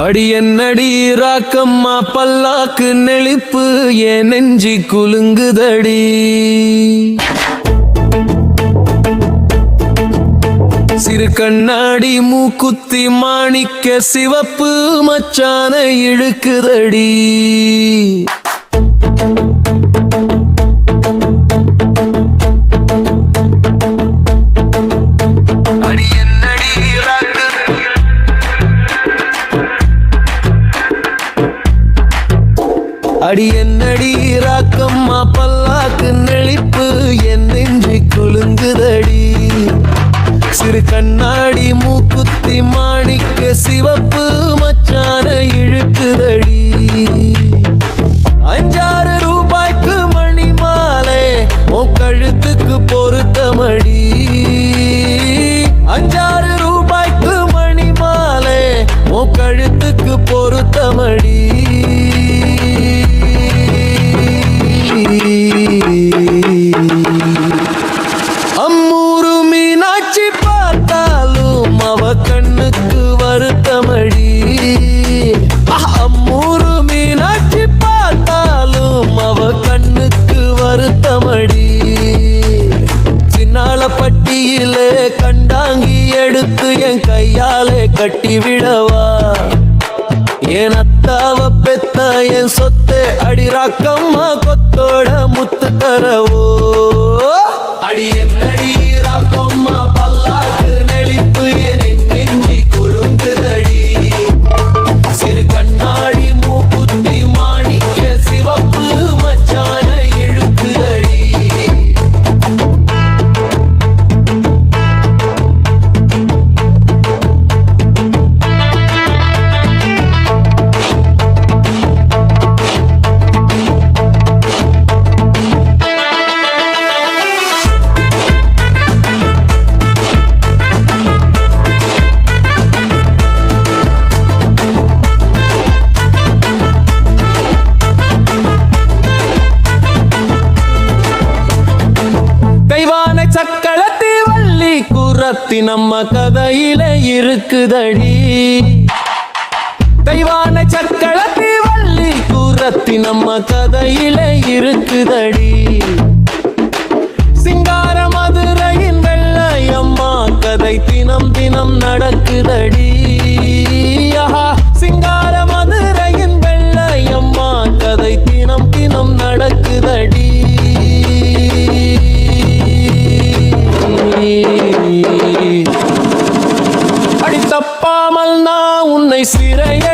அடி என்னடி ராக்கம்மா பல்லாக்கு நெளிப்பு என் நெஞ்சி குலுங்குதடி. சிறு கண்ணாடி மூக்குத்தி மாணிக்க சிவப்பு மச்சான இழுக்குதடி. அடி என்னடி ராக்கம்மா பல்லாக்கு நெளிப்பு என் நெஞ்சி குலுங்குதடி. சிறு கண்ணாடி மூக்குத்தி மாணிக்க சிவப்பு மச்சான இழுக்குதடி. 5-6 ரூபாய்க்கு மணி மாலை உன் கழுத்துக்கு பொருத்தமடி. 5-6 ரூபாய்க்கு மணி மாலை உன் கழுத்துக்கு பொருத்தமடி. அம்மூரு மீனாட்சி பார்த்தாலும் அவ கண்ணுக்கு வருத்தமடி. அம்மூரு மீனாட்சி பார்த்தாலும் அவ கண்ணுக்கு வருத்தமடி. சின்னால பட்டியிலே கண்டாங்கி எடுத்து என் கையாலே கட்டிவிடவா. என் அத்தாவ பெத்த என் சொத்தை அடி ராக்கம்மா கொத்தோட முத்து தரவோ. அடி என்னடி ராக்கம்மா பல்லாக்கு நெளிப்பு என் நெஞ்சி குலுங்குதடி. சிறு கண்ணாடி மூக்குத்தி மாணிக்க சிவப்பு மச்சான இழுக்குதடி. சக்களத்தி வள்ளி குரத்தி நம்ம கதையில இருக்குதடி. தெய்வான சக்களத்தி வள்ளி குரத்தி நம்ம கதையில இருக்குதடி. சிங்கார மதுரையின் வெள்ளையம்மா கதை தினம் தினம் நடக்குதடி. சிங்கார மதுரையின் வெள்ளையம்மா கதை தினம் தினம் நடக்குதடி. அடி தப்பாமல் நான் உன்னை சிறைய